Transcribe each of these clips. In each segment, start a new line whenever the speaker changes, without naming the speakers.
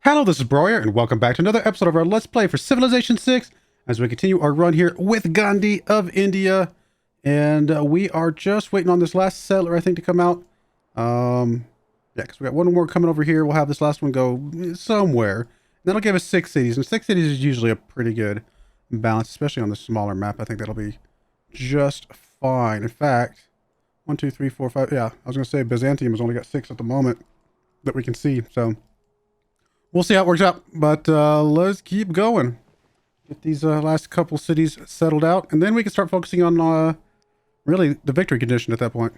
Hello, this is Broyar, and welcome back to another episode of our Let's Play for Civilization 6, as we continue our run here with Gandhi of India. And we are just waiting on this last settler, I think, to come out. Yeah, because we got one more coming over here. We'll have this last one go somewhere. And that'll give us 6 cities, and 6 cities is usually a pretty good balance, especially on the smaller map. I think that'll be just fine. In fact, 1, 2, 3, 4, 5. Yeah, I was going to say Byzantium has only got 6 at the moment that we can see, so we'll see how it works out, but let's keep going. Get these last couple cities settled out, and then we can start focusing on really the victory condition at that point.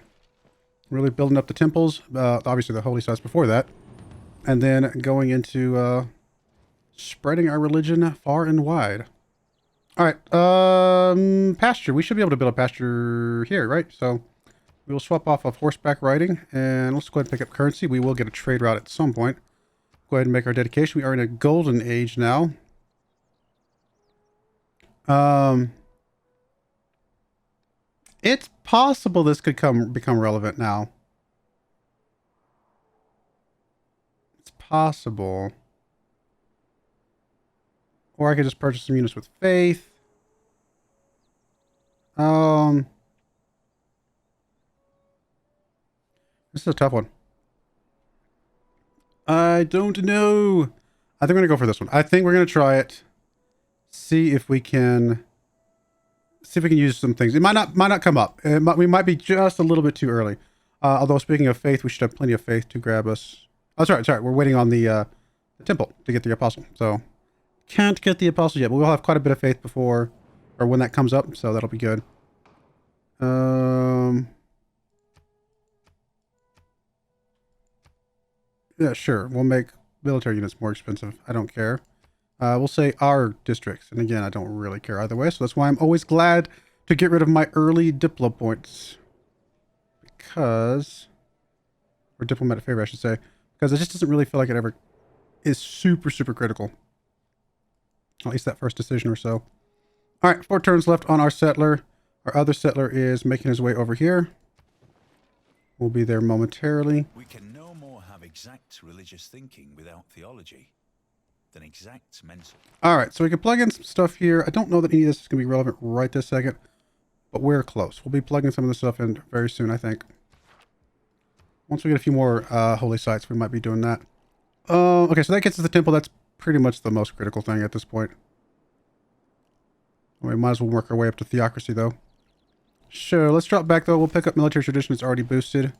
Really building up the temples, obviously the holy sites before that, and then going into spreading our religion far and wide. All right, pasture. We should be able to build a pasture here, right? So we will swap off of horseback riding, and let's go ahead and pick up currency. We will get a trade route at some point. Go ahead and make our dedication. We are in a golden age now. It's possible this could become relevant now. It's possible. Or I could just purchase some units with faith. This is a tough one. I don't know. I think we're going to go for this one. I think we're going to try it. See if we can use some things. It might not come up. We might be just a little bit too early. Although speaking of faith, we should have plenty of faith to grab us. Oh, sorry. We're waiting on the temple to get the apostle. So can't get the apostle yet, but we'll have quite a bit of faith before or when that comes up. So that'll be good. Yeah, sure. We'll make military units more expensive. I don't care. We'll say our districts. And again, I don't really care either way. So that's why I'm always glad to get rid of my early diplo points. Because... or diplomatic favor, I should say. Because it just doesn't really feel like it ever is super, super critical. At least that first decision or so. Alright, 4 turns left on our settler. Our other settler is making his way over here. We'll be there momentarily.
We can no more have exact religious thinking without theology than exact mental.
All right, so we can plug in some stuff here. I don't know that any of this is going to be relevant right this second, but we're close. We'll be plugging some of this stuff in very soon, I think. Once we get a few more holy sites, we might be doing that. Okay, so that gets us the temple. That's pretty much the most critical thing at this point. We might as well work our way up to theocracy, though. Sure, let's drop back, though. We'll pick up military tradition. It's already boosted.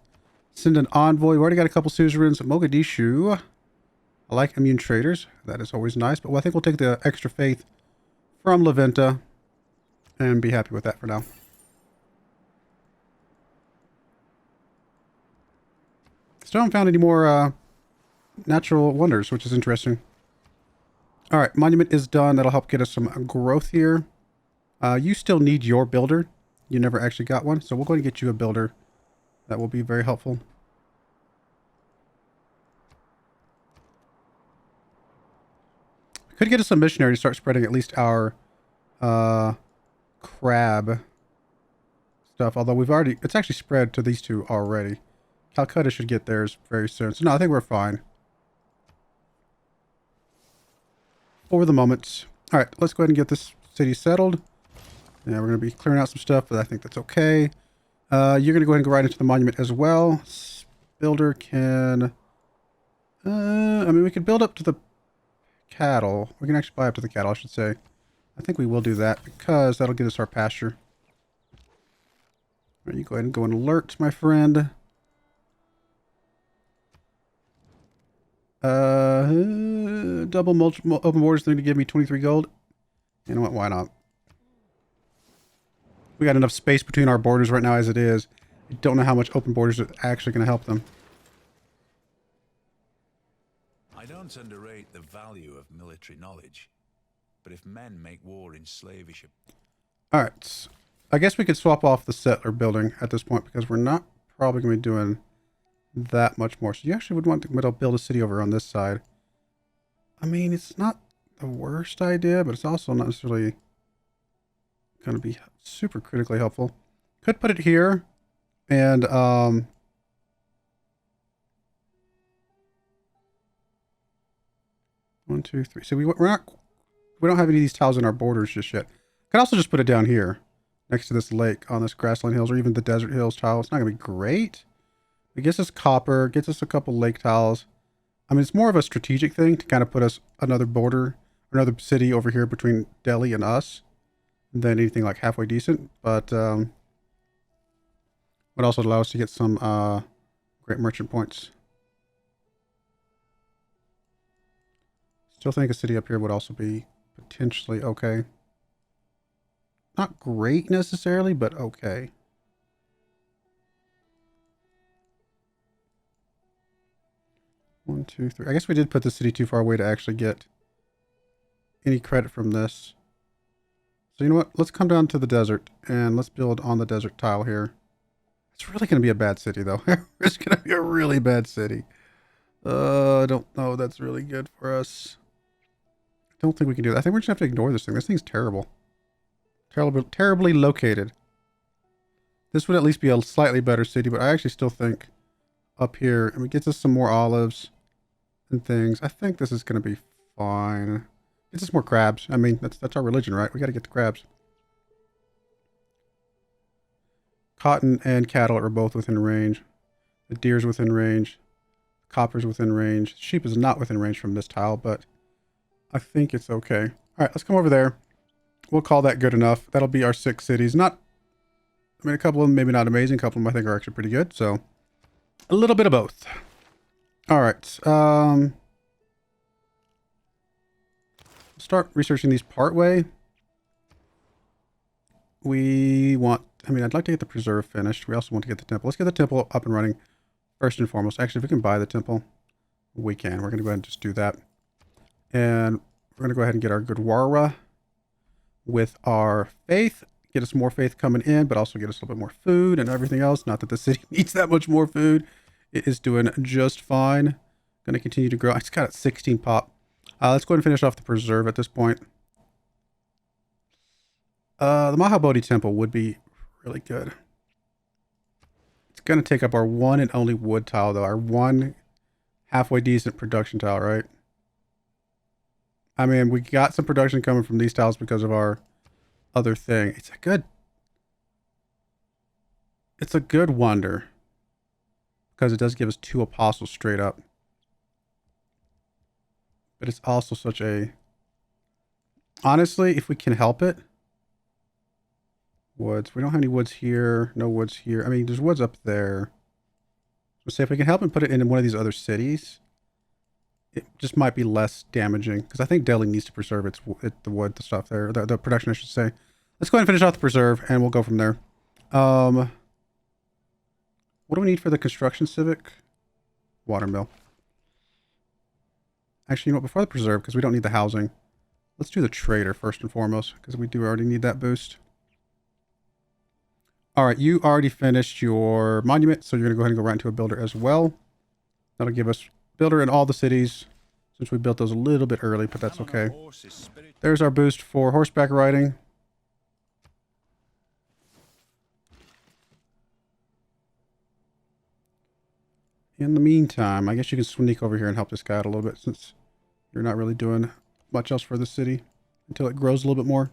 Send an envoy. We've already got a couple suzerains. Mogadishu. I like immune traders. That is always nice. But I think we'll take the extra faith from Leventa and be happy with that for now. Still haven't found any more natural wonders, which is interesting. All right, monument is done. That'll help get us some growth here. You still need your builder. You never actually got one, so we'll go ahead and get you a builder. That will be very helpful. Could get us a missionary to start spreading at least our crab stuff. Although it's actually spread to these two already. Calcutta should get theirs very soon. So no, I think we're fine. For the moment. All right, let's go ahead and get this city settled. Yeah, we're going to be clearing out some stuff, but I think that's okay. You're going to go ahead and go right into the monument as well. Builder can... I mean, we could build up to the cattle. We can actually buy up to the cattle, I should say. I think we will do that because that'll get us our pasture. All right, you go ahead and go and alert, my friend. Double open borders going to give me 23 gold. You know what? Why not? We got enough space between our borders right now as it is. I don't know how much open borders are actually going to help them.
I don't underrate the value of military knowledge, but if men make war in slavish...
Alright, I guess we could swap off the settler building at this point because we're not probably going to be doing that much more. So you actually would want to build a city over on this side. I mean, it's not the worst idea, but it's also not necessarily going to be super critically helpful. Could put it here and 1, 2, 3. So we don't have any of these tiles in our borders just yet. Could also just put it down here next to this lake on this grassland hills or even the desert hills tile. It's not gonna be great. It gets us copper, gets us a couple lake tiles. I mean, it's more of a strategic thing to kind of put us another border, another city over here between Delhi and us than anything like halfway decent. But would also allow us to get some great merchant points. Still think a city up here would also be potentially okay. Not great necessarily, but okay. One, two, three. I guess we did put the city too far away to actually get any credit from this. So you know what? Let's come down to the desert and let's build on the desert tile here. It's really going to be a bad city though. It's going to be a really bad city. I don't know. That's really good for us. I don't think we can do that. I think we're just going to have to ignore this thing. This thing's terrible. Terribly located. This would at least be a slightly better city, but I actually still think up here, and it gets us some more olives and things. I think this is going to be fine. Gets us more crabs. I mean, that's our religion, right? We got to get the crabs. Cotton and cattle are both within range. The deer's within range. Copper's within range. Sheep is not within range from this tile, but I think it's okay. All right, let's come over there. We'll call that good enough. That'll be our 6 cities. Not, I mean, a couple of them maybe not amazing. A couple of them I think are actually pretty good. So a little bit of both. All right. Start researching these part way. We want, I mean, I'd like to get the preserve finished. We also want to get the temple. Let's get the temple up and running first and foremost. Actually, if we can buy the temple, we can. We're going to go ahead and just do that. And we're going to go ahead and get our Gurdwara with our faith. Get us more faith coming in, but also get us a little bit more food and everything else. Not that the city needs that much more food. It is doing just fine. Going to continue to grow. It's got a 16 pop. Let's go ahead and finish off the preserve at this point. The Mahabodhi temple would be really good. It's going to take up our one and only wood tile, though. Our one halfway decent production tile, right? I mean, we got some production coming from these tiles because of our other thing. It's a good wonder because it does give us 2 apostles straight up. But it's also such a, honestly, if we can help it, woods. We don't have any woods here. No woods here. I mean, there's woods up there. So say if we can help and put it in one of these other cities, it just might be less damaging because I think Delhi needs to preserve the wood, the stuff there, the production, I should say. Let's go ahead and finish off the preserve and we'll go from there. What do we need for the construction civic? Watermill. Actually, you know what? Before the preserve, because we don't need the housing, let's do the trader first and foremost because we do already need that boost. All right, you already finished your monument, so you're going to go ahead and go right into a builder as well. That'll give us builder in all the cities since we built those a little bit early, but that's okay. There's our boost for horseback riding. In the meantime, I guess you can sneak over here and help this guy out a little bit since you're not really doing much else for the city until it grows a little bit more.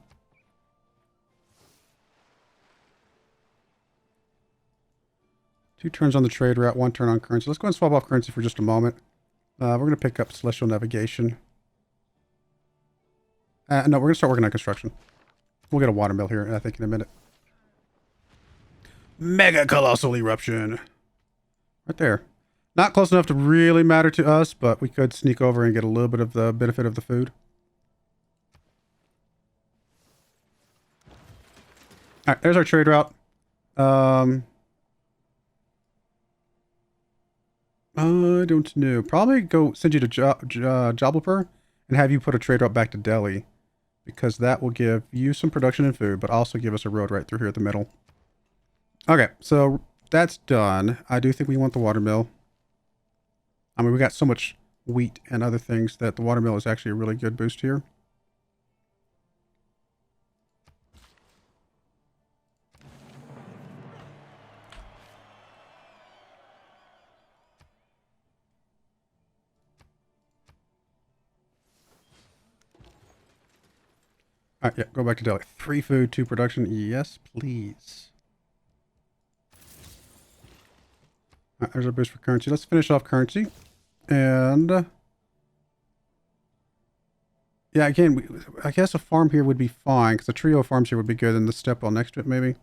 Two turns on the trade route, 1 turn on currency. Let's go ahead and swap off currency for just a moment. We're going to pick up celestial navigation. No, we're going to start working on construction. We'll get a watermill here, I think, in a minute. Mega colossal eruption. Right there. Not close enough to really matter to us, but we could sneak over and get a little bit of the benefit of the food. All right, there's our trade route. I don't know. Probably go send you to Jabalpur and have you put a trade route back to Delhi because that will give you some production and food, but also give us a road right through here at the middle. Okay, so that's done. I do think we want the watermill. I mean, we got so much wheat and other things that the watermill is actually a really good boost here. All right, yeah, go back to Delhi. 3 food, 2 production. Yes, please. All right, there's our boost for currency. Let's finish off currency. And yeah, again, I guess a farm here would be fine, because a trio of farms here would be good, and the step well next to it, maybe.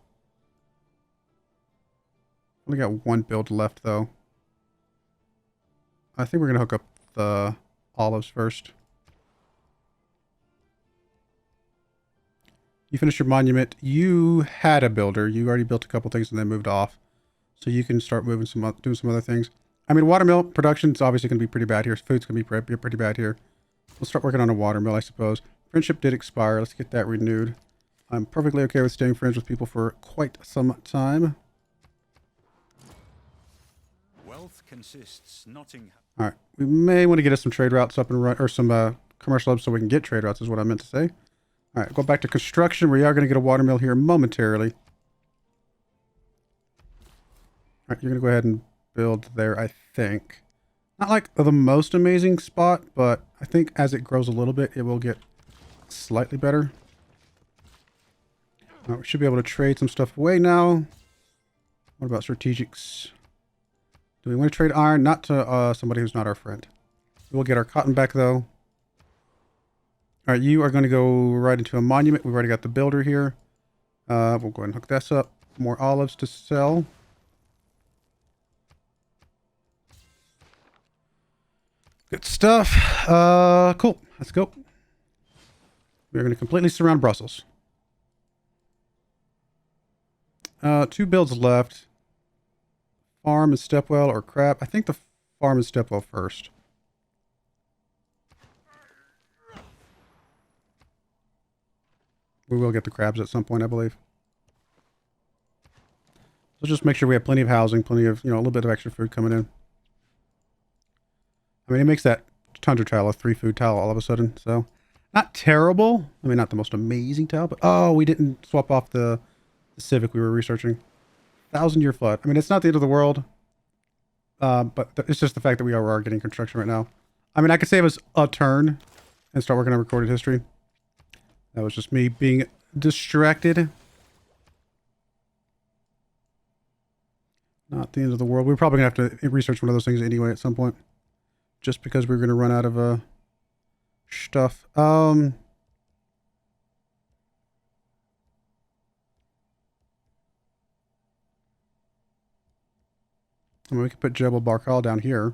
Only got 1 build left, though. I think we're going to hook up the olives first. You finished your monument. You had a builder. You already built a couple things and then moved off. So you can start moving doing some other things. I mean, watermill production is obviously going to be pretty bad here. Food's going to be pretty bad here. We'll start working on a watermill, I suppose. Friendship did expire. Let's get that renewed. I'm perfectly okay with staying friends with people for quite some time.
Wealth consists not in...
All right. We may want to get us some trade routes up and run, or some commercial hubs so we can get trade routes is what I meant to say. All right, go back to construction. We are going to get a watermill here momentarily. All right, you're going to go ahead and build there, I think. Not like the most amazing spot, but I think as it grows a little bit, it will get slightly better. All right, we should be able to trade some stuff away now. What about strategics? Do we want to trade iron? Not to somebody who's not our friend. We'll get our cotton back, though. All right, you are going to go right into a monument. We've already got the builder here. We'll go ahead and hook this up. More olives to sell. Good stuff. Cool. Let's go. We're going to completely surround Brussels. 2 builds left. Farm and Stepwell or crap. I think the farm and Stepwell first. We will get the crabs at some point, I believe. So just make sure we have plenty of housing, plenty of, you know, a little bit of extra food coming in. I mean, it makes that tundra tile a 3 food tile all of a sudden, so not terrible. I mean, not the most amazing tile, but oh, we didn't swap off the Civic we were researching. 1,000-year flood. I mean, it's not the end of the world, but it's just the fact that we are getting construction right now. I mean, I could save us a turn and start working on recorded history. That was just me being distracted. Not the end of the world. We're probably going to have to research one of those things anyway at some point. Just because we're going to run out of stuff. I mean, we could put Jebel Barkal down here.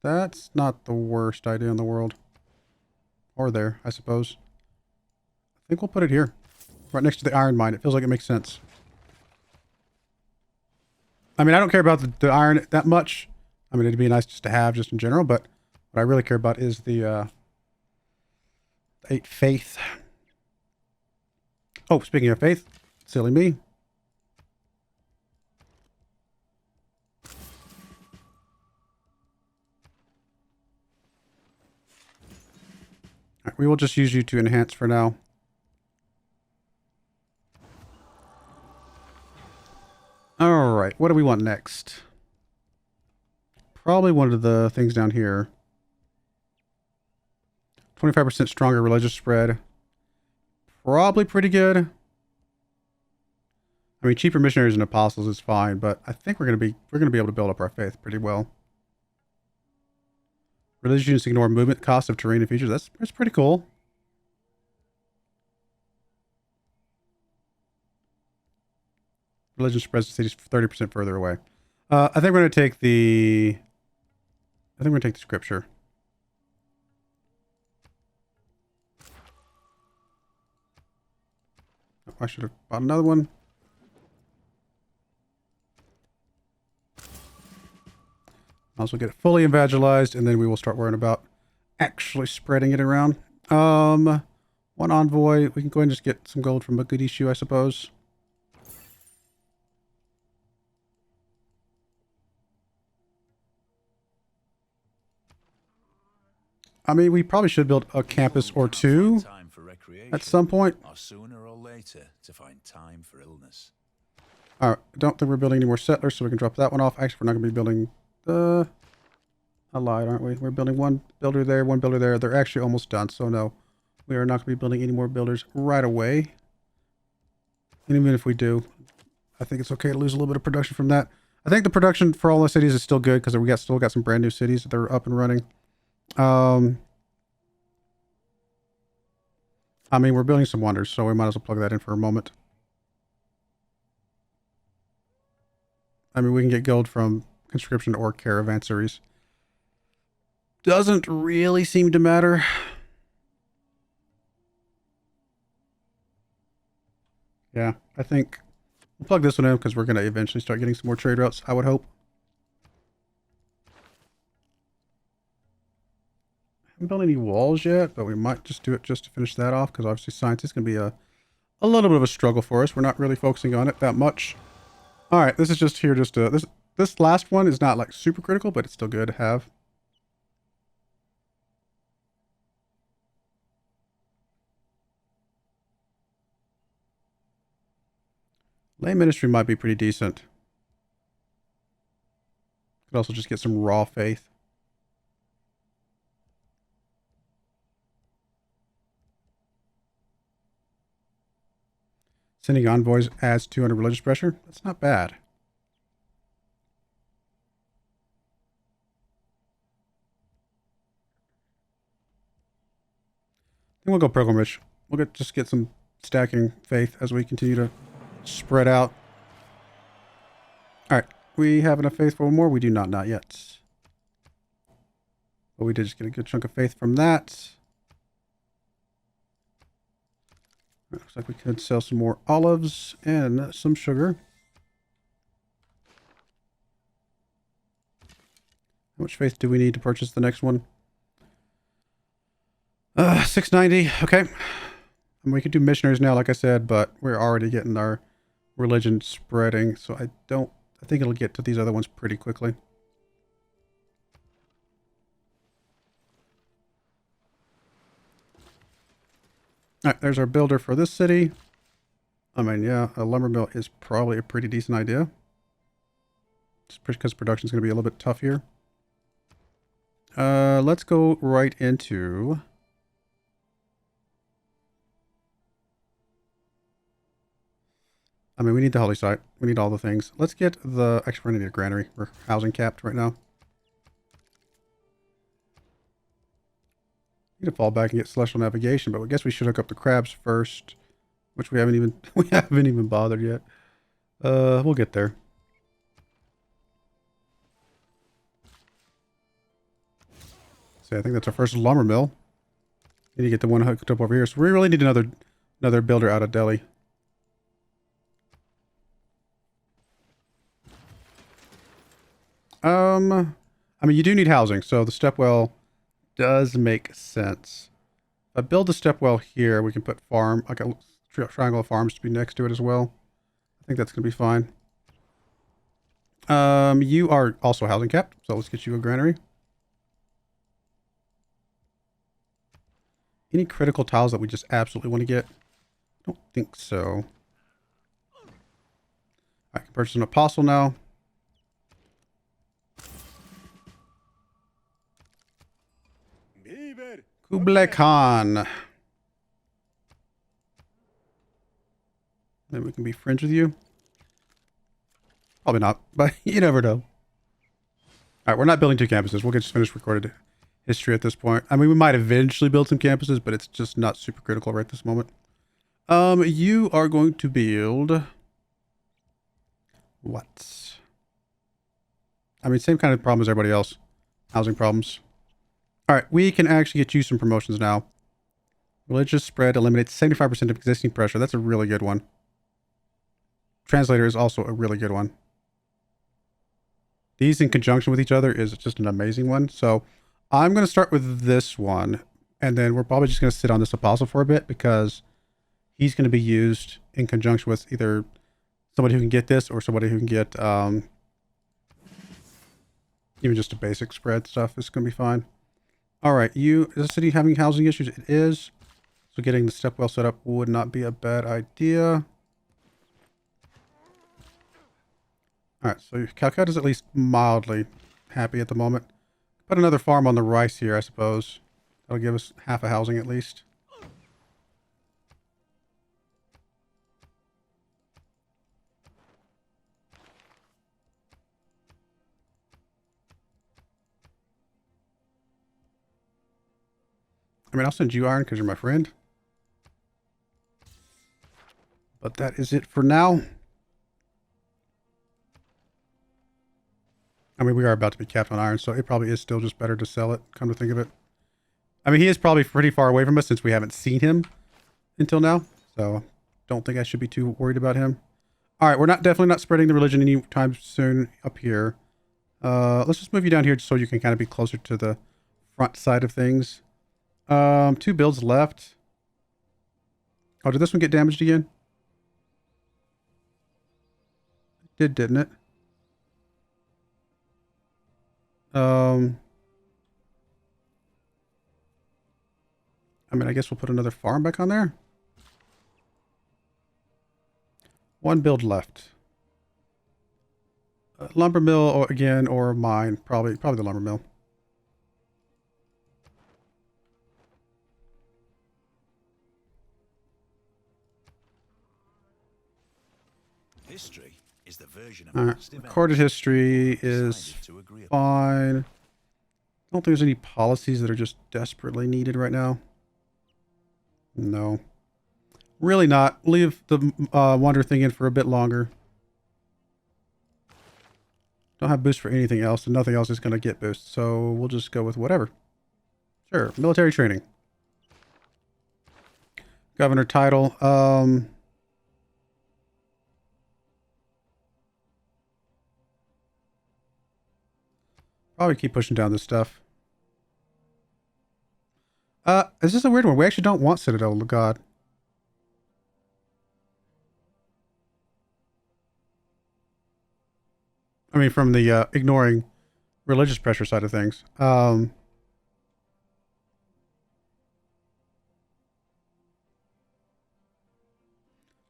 That's not the worst idea in the world. Or there, I suppose. I think we'll put it here. Right next to the iron mine. It feels like it makes sense. I mean, I don't care about the iron that much. I mean, it'd be nice just to have just in general, but what I really care about is the 8 faith. Oh, speaking of faith, silly me. All right, we will just use you to enhance for now. All right, what do we want next? Probably one of the things down here. 25% stronger religious spread. Probably pretty good. I mean, cheaper missionaries and apostles is fine, but I think we're gonna be able to build up our faith pretty well. Religions ignore movement, cost of terrain and features. That's pretty cool. Religion spreads to cities 30% further away. I think we're going to take the... I think we're going to take the scripture. Oh, I should have bought another one. Might as well get it fully evangelized, and then we will start worrying about actually spreading it around. One envoy. We can go ahead and just get some gold from Mogadishu, I suppose. I mean, we probably should build a campus or two at some point.
Or sooner or later to find time for illness.
All right, I don't think we're building any more settlers, so we can drop that one off. Actually, we're not going to be building the... I lied, aren't we? We're building one builder there, one builder there. They're actually almost done, so no. We are not going to be building any more builders right away. And even if we do, I think it's okay to lose a little bit of production from that. I think the production for all the cities is still good because we still got some brand new cities that are up and running. I mean, we're building some wonders, so we might as well plug that in for a moment. I mean, we can get gold from conscription or caravansaries. Doesn't really seem to matter. Yeah, I think we'll plug this one in because we're going to eventually start getting some more trade routes, I would hope. Haven't built any walls yet, but we might just do it just to finish that off because obviously science is going to be a little bit of a struggle for us. We're not really focusing on it that much. All right, this is just here just to... This last one is not like super critical, but it's still good to have. Lay ministry might be pretty decent. Could also just get some raw faith. Sending envoys adds 200 religious pressure. That's not bad. Then we'll go pilgrimage. We'll just get some stacking faith as we continue to spread out. All right, we have enough faith for one more. We do not yet. But we did just get a good chunk of faith from that. Looks like we could sell some more olives and some sugar. How much faith do we need to purchase the next one? 690. Okay. And we could do missionaries now, like I said, but we're already getting our religion spreading, so I think it'll get to these other ones pretty quickly. All right, there's our builder for this city. I mean, yeah, a lumber mill is probably a pretty decent idea. Just because production is going to be a little bit tough here. Let's go right into... I mean, we need the holy site. We need all the things. Let's get the... Actually, we're going to need a granary. We're housing capped right now. Need to fall back and get celestial navigation, but I guess we should hook up the crabs first, which we haven't even bothered yet. We'll get there. So I think that's our first lumber mill. Need to get the one hooked up over here. So we really need another builder out of Delhi. I mean, you do need housing, so the stepwell does make sense. If I build the stepwell here, we can put farm, like a triangle of farms to be next to it as well. I think that's going to be fine. You are also housing capped, so let's get you a granary. Any critical tiles that we just absolutely want to get? I don't think so. I can purchase an apostle now. Kublai Khan. Maybe we can be friends with you. Probably not, but you never know. Alright, we're not building 2 campuses. We'll get just finished recorded history at this point. I mean, we might eventually build some campuses, but it's just not super critical right this moment. You are going to build... What? I mean, same kind of problem as everybody else. Housing problems. Alright, we can actually get you some promotions now. Religious spread eliminates 75% of existing pressure. That's a really good one. Translator is also a really good one. These in conjunction with each other is just an amazing one. So I'm going to start with this one. And then we're probably just going to sit on this apostle for a bit because he's going to be used in conjunction with either somebody who can get this or somebody who can get even just a basic spread stuff is going to be fine. All right, is the city having housing issues? It is. So getting the stepwell set up would not be a bad idea. All right, so Calcutta's at least mildly happy at the moment. Put another farm on the rice here, I suppose. That'll give us half a housing at least. I mean, I'll send you iron because you're my friend. But that is it for now. I mean, we are about to be capped on iron, so it probably is still just better to sell it, come to think of it. I mean, he is probably pretty far away from us since we haven't seen him until now. So, don't think I should be too worried about him. All right, we're definitely not spreading the religion anytime soon up here. Let's just move you down here so you can kind of be closer to the front side of things. 2 builds left. Oh, did this one get damaged again? It did, didn't it? I mean, I guess we'll put another farm back on there. 1 build left. Lumber mill or again, or mine. Probably the lumber mill.
History is the version of
Alright,
past events
recorded history is
decided to agree upon.
fine. I don't think there's any policies that are just desperately needed right now. No. Really not. Leave the wonder thing in for a bit longer. Don't have boost for anything else, and nothing else is going to get boost. So we'll just go with whatever. Sure. Military training. Governor title. Probably keep pushing down this stuff. Is this a weird one? We actually don't want Citadel of God. I mean, from the ignoring religious pressure side of things. But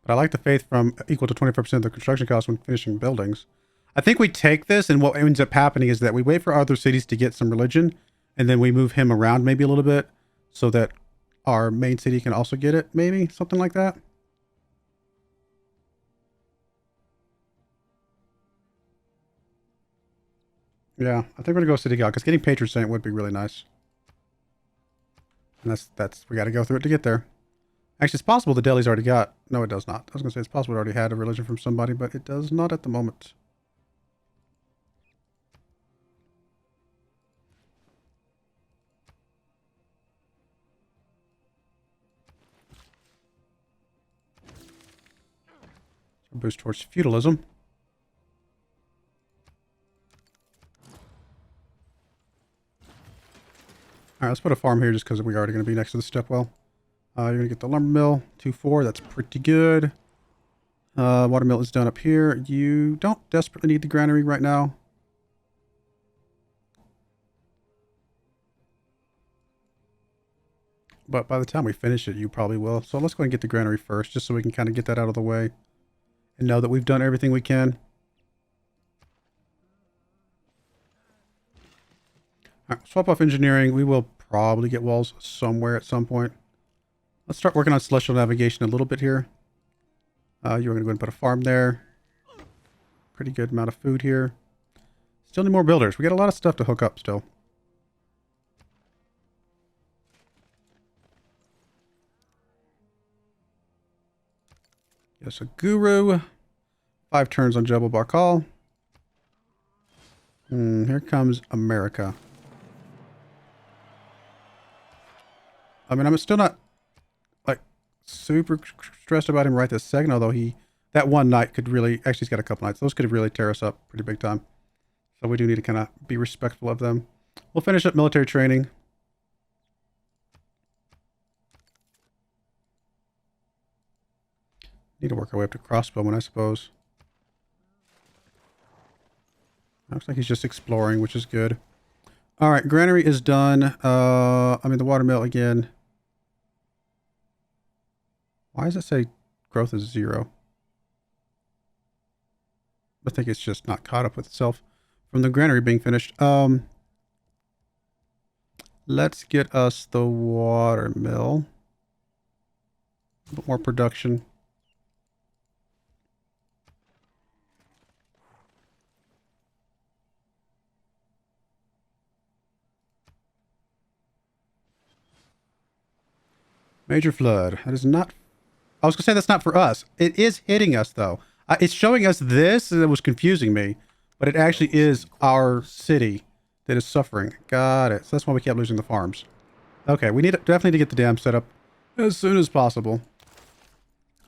I like the faith from equal to 25% of the construction cost when finishing buildings. I think we take this, and what ends up happening is that we wait for other cities to get some religion, and then we move him around maybe a little bit so that our main city can also get it, maybe? Something like that. Yeah, I think we're going to go City God, because getting Patron Saint would be really nice. And that's we got to go through it to get there. Actually, it's possible the Delhi's already got... No, it does not. I was going to say it's possible it already had a religion from somebody, but it does not at the moment. Boost towards feudalism. Alright, let's put a farm here just because we're already going to be next to the stepwell. You're going to get the lumber mill, 2-4. That's pretty good. Water mill is done up here. You don't desperately need the granary right now. But by the time we finish it, you probably will. So let's go and get the granary first, just so we can kind of get that out of the way. And know that we've done everything we can. Alright, swap off engineering. We will probably get walls somewhere at some point. Let's start working on celestial navigation a little bit here. You're going to go ahead and put a farm there. Pretty good amount of food here. Still need more builders. We got a lot of stuff to hook up still. Yes, a guru. 5 turns on Jebel Barkal. Here comes America. I mean, I'm still not like super stressed about him right this second, although that one knight could really, actually he's got a couple knights. Those could really tear us up pretty big time. So we do need to kind of be respectful of them. We'll finish up military training. Need to work our way up to crossbowmen, I suppose. Looks like he's just exploring, which is good. All right, granary is done. I mean, the watermill again. Why does it say growth is 0? I think it's just not caught up with itself from the granary being finished. Let's get us the watermill. A bit more production. Major flood. That is not... I was going to say that's not for us. It is hitting us, though. It's showing us this, and it was confusing me. But it actually is our city that is suffering. Got it. So that's why we kept losing the farms. Okay, we need definitely to get the dam set up as soon as possible.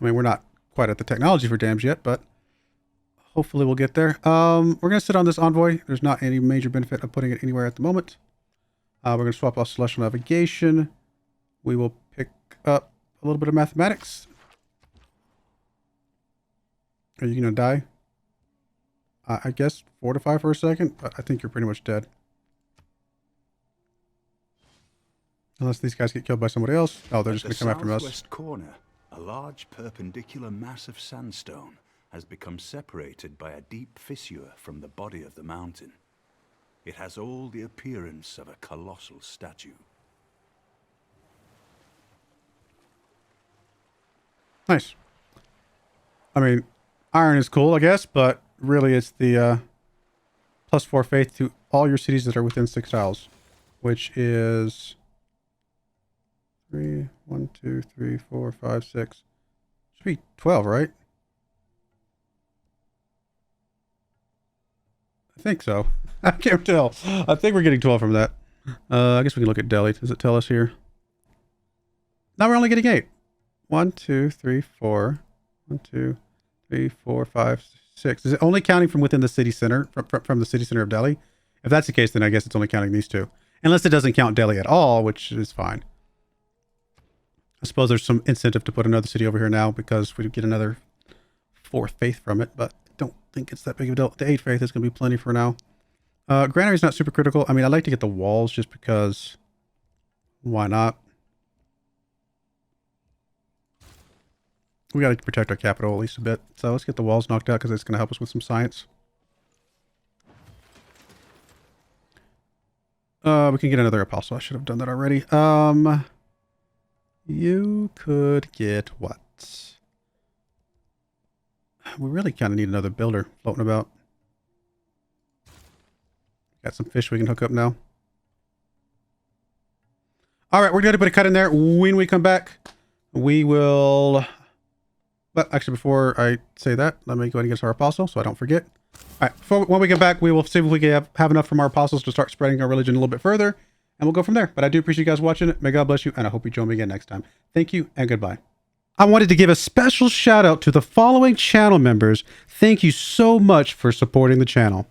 I mean, we're not quite at the technology for dams yet, but hopefully we'll get there. We're going to sit on this envoy. There's not any major benefit of putting it anywhere at the moment. We're going to swap off celestial navigation. We will pick up a little bit of mathematics. Are you going to die? I guess fortify for a second, but I think you're pretty much dead. Unless these guys get killed by somebody else. Oh, they're just going to come after us.
Southwest corner, a large perpendicular mass of sandstone has become separated by a deep fissure from the body of the mountain. It has all the appearance of a colossal statue.
Nice. I mean, iron is cool, I guess, but really it's the +4 faith to all your cities that are within 6 tiles, which is 3, 1, 2, 3, 4, 5, 6. Should be 12, right? I think so. I can't tell. I think we're getting 12 from that. I guess we can look at Delhi. Does it tell us here? Now we're only getting 8. 1, 2, 3, 4. 1, 2, 3, 4, 5, 6. Is it only counting from within the city center, from the city center of Delhi? If that's the case, then I guess it's only counting these two. Unless it doesn't count Delhi at all, which is fine. I suppose there's some incentive to put another city over here now because we get another 4 faith from it, but I don't think it's that big of a deal. The 8 faith is going to be plenty for now. Granary is not super critical. I mean, I like to get the walls just because why not? We got to protect our capital at least a bit. So let's get the walls knocked out because it's going to help us with some science. We can get another apostle. I should have done that already. You could get what? We really kind of need another builder floating about. Got some fish we can hook up now. All right, we're going to put a cut in there. When we come back, we will... But actually, before I say that, let me go ahead and get to our apostle so I don't forget. All right, when we get back, we will see if we can have enough from our apostles to start spreading our religion a little bit further, and we'll go from there. But I do appreciate you guys watching. May God bless you, and I hope you join me again next time. Thank you, and goodbye. I wanted to give a special shout out to the following channel members. Thank you so much for supporting the channel.